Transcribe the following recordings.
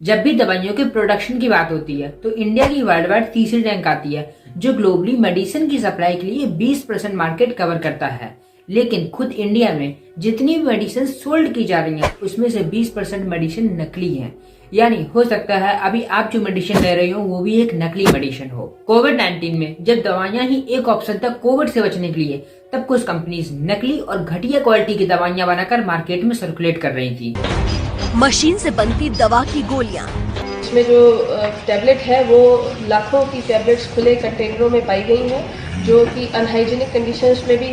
जब भी दवाइयों के प्रोडक्शन की बात होती है तो इंडिया की वर्ल्ड वाइड तीसरी रैंक आती है, जो ग्लोबली मेडिसिन की सप्लाई के लिए 20% मार्केट कवर करता है। लेकिन खुद इंडिया में जितनी भी मेडिसिन सोल्ड की जा रही हैं उसमें से 20% मेडिसिन नकली हैं। यानी हो सकता है अभी आप जो मेडिसिन ले रहे हो वो भी एक नकली मेडिसिन हो। कोविड-19 में जब दवाइयां ही एक ऑप्शन था कोविड से बचने के लिए, तब कुछ कंपनीज नकली और घटिया क्वालिटी की दवाइयां बनाकर मार्केट में सर्कुलेट कर रही थी। मशीन से बनती दवा की गोलियां, इसमें जो टैबलेट है वो लाखों की टैबलेट्स खुले कंटेनरों में पाई गई हैं, जो कि अनहाइजीनिक कंडीशंस में भी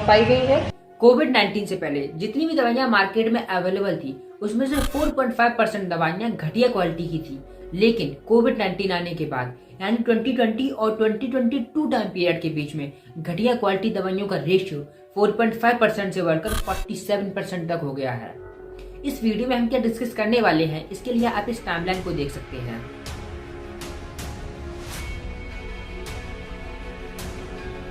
पाई गई हैं। कोविड-19 से पहले जितनी भी दवाइयां मार्केट में अवेलेबल थी उसमें से 4.5% दवाइयां घटिया क्वालिटी की थी। लेकिन कोविड-19 आने के बाद यानी 2020 और 2022 टाइम पीरियड के बीच में घटिया क्वालिटी दवाइयों का रेशियो 4.5% से बढ़कर 47% तक हो गया है। इस वीडियो में हम क्या डिस्कस करने वाले हैं, इसके लिए आप इस टाइमलाइन को देख सकते हैं।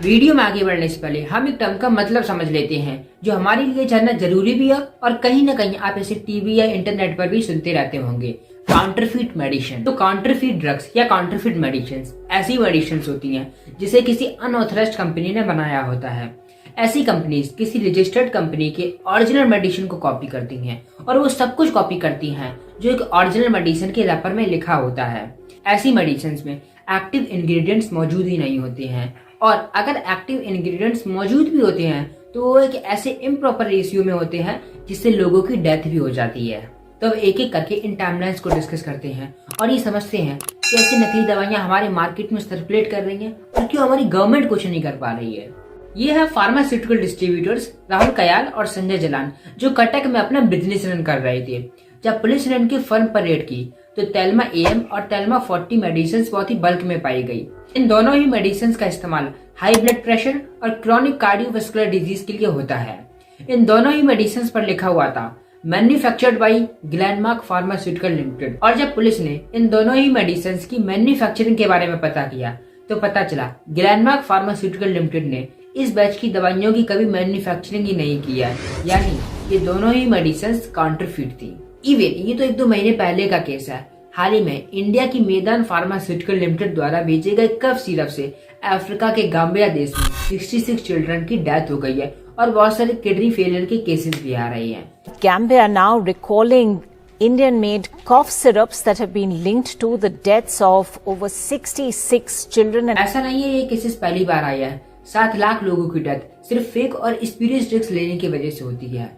वीडियो में आगे बढ़ने से पहले हम एक टर्म का मतलब समझ लेते हैं जो हमारे लिए जानना जरूरी भी है और कहीं ना कहीं आप इसे टीवी या इंटरनेट पर भी सुनते रहते होंगे। Counterfeit medicine. तो काउंटरफीट ड्रग्स या काउंटरफीट मेडिसिन ऐसी मेडिसिन होती हैं जिसे किसी अनऑथराइज्ड कंपनी ने बनाया होता है। ऐसी कंपनीज किसी रजिस्टर्ड कंपनी के ओरिजिनल मेडिसिन को कॉपी करती हैं और वो सब कुछ कॉपी करती हैं जो एक ओरिजिनल मेडिसिन के रैपर में लिखा होता है। ऐसी मेडिसिन में एक्टिव इंग्रेडिएंट्स मौजूद ही नहीं होते हैं, और अगर एक्टिव इंग्रेडिएंट्स मौजूद भी होते हैं तो वो एक ऐसे इम्प्रॉपर रेशियो में होते हैं जिससे लोगों की डेथ भी हो जाती है। तो अब एक एक करके इन टाइमलाइंस को डिस्कस करते हैं और ये समझते हैं कि ऐसी नकली दवाइयां हमारे मार्केट में सर्कुलेट कर रही हैं और क्यों हमारी गवर्नमेंट कुछ नहीं कर पा रही है। ये है फार्मास्यूटिकल डिस्ट्रीब्यूटर्स राहुल कयाल और संजय जलान, जो कटक में अपना बिजनेस रन कर रहे थे। जब पुलिस ने इनके फर्म पर रेड की तो तेल्मा एम और तेल्मा 40 मेडिसिन बहुत ही बल्क में पाई गई। इन दोनों ही मेडिसिन का इस्तेमाल हाई ब्लड प्रेशर और क्रॉनिक कार्डियोवास्कुलर डिजीज के लिए होता है। इन दोनों ही मेडिसिन पर लिखा हुआ था manufactured by Glenmark pharmaceutical limited. और जब पुलिस ने इन दोनों ही मेडिसिन की मैन्युफैक्चरिंग के बारे में पता किया तो पता चला ग्लेनमार्क फार्मास्यूटिकल लिमिटेड ने इस बैच की दवाइयों की कभी मैन्युफैक्चरिंग ही नहीं किया, यानी ये दोनों ही मेडिसिन काउंटरफीट थी। इवन ये तो 1-2 महीने पहले का केस है। हाल ही में इंडिया की मैदान फार्मास्यूटिकल लिमिटेड द्वारा भेजे गए कफ सिरप से अफ्रीका के गाम्बिया देश में 66 चिल्ड्रन की डेथ हो गई है और बहुत सारे किडनी फेलियर के केसेस भी आ रहे हैं। Gambia now recalling Indian-made cough syrups that have been linked to the deaths of over 66 children. ऐसा नहीं है ये केसेस पहली बार आया है। 7 लाख लोगों की डेथ सिर्फ फेक और स्पीरियस ड्रग्स लेने की वजह से होती है।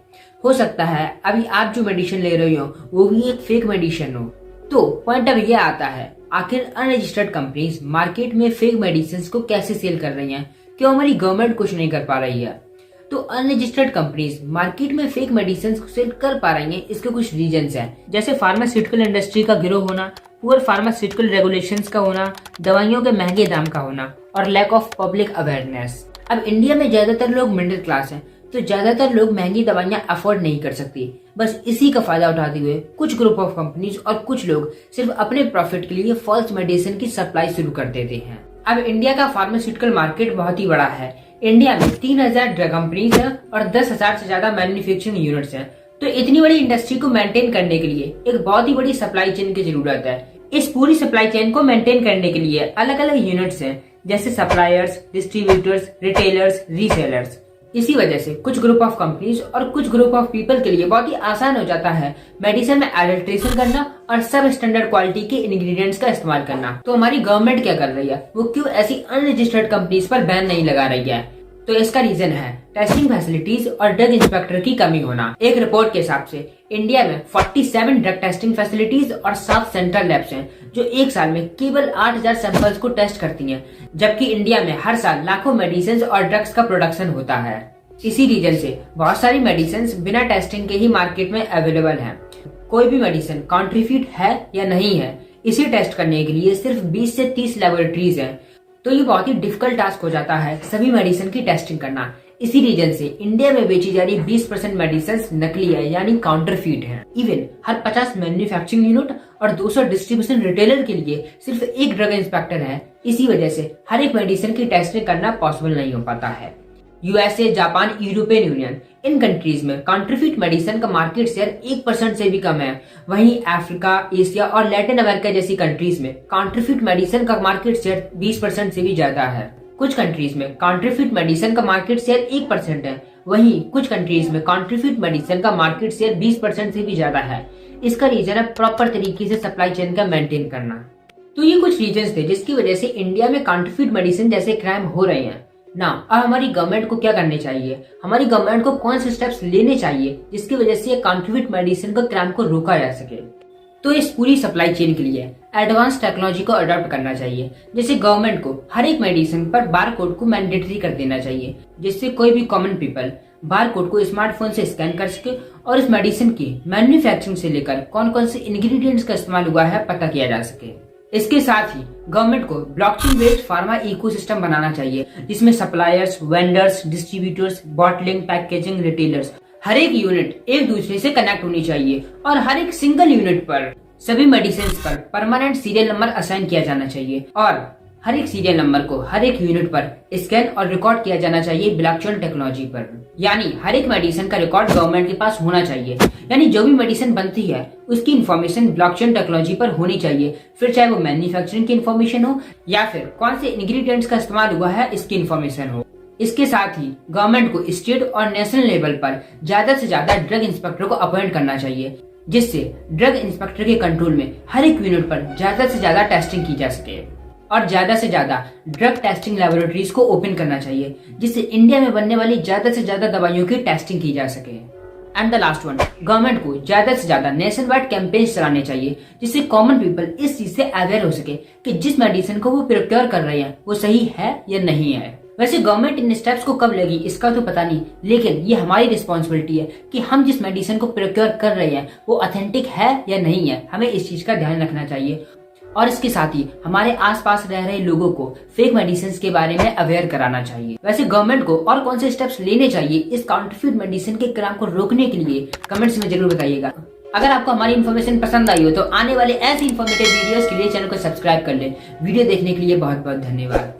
हो सकता है अभी आप जो मेडिसिन ले रहे हो वो भी एक फेक मेडिसिन हो। तो पॉइंट अब ये आता है, आखिर अनरजिस्टर्ड कंपनीज मार्केट में फेक मेडिसिन को कैसे सेल कर रही हैं? क्यों हमारी गवर्नमेंट कुछ नहीं कर पा रही है? तो अनरजिस्टर्ड कंपनीज मार्केट में फेक मेडिसिन को सेल कर पा रही हैं, इसके कुछ रीजंस हैं, जैसे फार्मास्यूटिकल इंडस्ट्री का गिरोह होना, पुअर फार्मास्यूटिकल रेगुलेशंस का होना, दवाइयों के महंगे दाम का होना और लैक ऑफ पब्लिक अवेयरनेस। अब इंडिया में ज्यादातर लोग मिडिल क्लास हैं, तो ज्यादातर लोग महंगी दवाइयां अफोर्ड नहीं कर सकती। बस इसी का फायदा उठाते हुए कुछ ग्रुप ऑफ कंपनीज और कुछ लोग सिर्फ अपने प्रॉफिट के लिए फॉल्स मेडिसिन की सप्लाई शुरू कर देते हैं। अब इंडिया का फार्मास्यूटिकल मार्केट बहुत ही बड़ा है। इंडिया में 3000 ड्रग कंपनीज हैं और 10,000 से ज्यादा मैन्युफैक्चरिंग यूनिट्स हैं। तो इतनी बड़ी इंडस्ट्री को मेंटेन करने के लिए एक बहुत ही बड़ी सप्लाई चेन की जरूरत है। इस पूरी सप्लाई चेन को मेंटेन करने के लिए अलग अलग यूनिट्स हैं, जैसे सप्लायर्स, डिस्ट्रीब्यूटर्स, रिटेलर्स, रीसेलर्स। इसी वजह से कुछ ग्रुप ऑफ कंपनीज और कुछ ग्रुप ऑफ पीपल के लिए बहुत ही आसान हो जाता है मेडिसिन में एडल्ट्रेशन करना और सब स्टैंडर्ड क्वालिटी के इंग्रेडिएंट्स का इस्तेमाल करना। तो हमारी गवर्नमेंट क्या कर रही है? वो क्यों ऐसी अनरजिस्टर्ड कंपनीज पर बैन नहीं लगा रही है? तो इसका रीजन है टेस्टिंग फैसिलिटीज और ड्रग इंस्पेक्टर की कमी होना। एक रिपोर्ट के हिसाब से इंडिया में 47 ड्रग टेस्टिंग फैसिलिटीज और 7 सेंट्रल लैब्स हैं जो एक साल में केवल 8000 सैंपल्स को टेस्ट करती हैं, जबकि इंडिया में हर साल लाखों मेडिसिन और ड्रग्स का प्रोडक्शन होता है। इसी रीजन से बहुत सारी मेडिसिन बिना टेस्टिंग के ही मार्केट में अवेलेबल हैं। कोई भी मेडिसिन काउंटरफीट है या नहीं है, इसे टेस्ट करने के लिए सिर्फ 20 से 30 लेबोरेटरीज हैं। तो ये बहुत ही डिफिकल्ट टास्क हो जाता है सभी मेडिसिन की टेस्टिंग करना। इसी रीजन से इंडिया में बेची जा रही 20% मेडिसिन नकली है, यानी काउंटरफीट है। इवन हर 50 मैन्युफैक्चरिंग यूनिट और 200 डिस्ट्रीब्यूशन रिटेलर के लिए सिर्फ एक ड्रग इंस्पेक्टर है। इसी वजह से हर एक मेडिसिन की टेस्टिंग करना पॉसिबल नहीं हो पाता है। यूएसए, जापान, यूरोपियन यूनियन, इन कंट्रीज में काउंटरफिट मेडिसिन का मार्केट शेयर 1% से भी कम है। वहीं अफ्रीका, एशिया और लैटिन अमेरिका जैसी कंट्रीज में काउंटरफिट मेडिसिन का मार्केट शेयर 20% से भी ज्यादा है। कुछ कंट्रीज में काउंटरफिट मेडिसिन का मार्केट शेयर 1% है, वहीं कुछ कंट्रीज में काउंटरफिट मेडिसिन का मार्केट शेयर 20% से भी ज्यादा है। इसका रीजन है प्रॉपर तरीके से सप्लाई चेन का मेंटेन करना। तो ये कुछ रीजंस थे जिसकी वजह से इंडिया में काउंटरफिट मेडिसिन जैसे क्राइम हो रहे हैं ना। अब हमारी गवर्नमेंट को क्या करना चाहिए, हमारी गवर्नमेंट को कौन से स्टेप्स लेने चाहिए जिसकी वजह से काउंटरफिट मेडिसिन का क्राइम को रोका जा सके। तो इस पूरी सप्लाई चेन के लिए एडवांस टेक्नोलॉजी को अडॉप्ट करना चाहिए। जैसे गवर्नमेंट को हर एक मेडिसिन पर बार कोड को मैंडेटरी कर देना चाहिए, जिससे कोई भी कॉमन पीपल बार कोड को स्मार्टफोन से स्कैन कर सके और इस मेडिसिन की मैन्युफैक्चरिंग से लेकर कौन कौन से इंग्रेडिएंट्स का इस्तेमाल हुआ है पता किया जा सके। इसके साथ ही गवर्नमेंट को ब्लॉकचेन बेस्ड फार्मा इकोसिस्टम बनाना चाहिए, जिसमें suppliers, vendors, distributors, bottling, packaging, retailers हर एक यूनिट एक दूसरे से कनेक्ट होनी चाहिए और हर एक सिंगल यूनिट पर सभी मेडिसिन पर परमानेंट सीरियल नंबर असाइन किया जाना चाहिए और हर एक सीरियल नंबर को हर एक यूनिट पर स्कैन और रिकॉर्ड किया जाना चाहिए ब्लॉकचेन टेक्नोलॉजी पर। यानी हर एक मेडिसिन का रिकॉर्ड गवर्नमेंट के पास होना चाहिए। यानी जो भी मेडिसिन बनती है उसकी इन्फॉर्मेशन ब्लॉकचेन टेक्नोलॉजी पर होनी चाहिए, फिर चाहे वो मैन्युफैक्चरिंग की इन्फॉर्मेशन हो या फिर कौन से इंग्रेडिएंट्स का इस्तेमाल हुआ है इसकी इन्फॉर्मेशन हो। इसके साथ ही गवर्नमेंट को स्टेट और नेशनल लेवल पर ज्यादा से ज्यादा ड्रग इंस्पेक्टर को अपॉइंट करना चाहिए, जिससे ड्रग इंस्पेक्टर के कंट्रोल में हर एक यूनिट पर ज्यादा से ज्यादा टेस्टिंग की जा सके और ज्यादा से ज्यादा ड्रग टेस्टिंग लैबोरेटरीज को ओपन करना चाहिए, जिससे इंडिया में बनने वाली ज्यादा से ज्यादा दवाइयों की टेस्टिंग की जा सके। And the last one, government को ज्यादा से ज्यादा नेशन वाइड कैंपेन चलाने चाहिए, जिससे कॉमन पीपल इस चीज से अवेयर हो सके कि जिस मेडिसिन को वो प्रोक्योर कर रहे हैं वो सही है या नहीं है। वैसे गवर्नमेंट इन स्टेप्स को कब लेगी इसका तो पता नहीं, लेकिन ये हमारी रिस्पॉन्सिबिलिटी है कि हम जिस मेडिसिन को प्रोक्योर कर रहे हैं वो ऑथेंटिक है या नहीं है, हमें इस चीज का ध्यान रखना चाहिए। और इसके साथ ही हमारे आसपास रह रहे लोगों को फेक मेडिसिन के बारे में अवेयर कराना चाहिए। वैसे गवर्नमेंट को और कौन से स्टेप्स लेने चाहिए इस काउंटरफिट मेडिसिन के क्राइम को रोकने के लिए कमेंट्स में जरूर बताइएगा। अगर आपको हमारी इन्फॉर्मेशन पसंद आई हो तो आने वाले ऐसी इन्फॉर्मेटिव वीडियोस के लिए चैनल को सब्सक्राइब कर ले। वीडियो देखने के लिए बहुत बहुत धन्यवाद।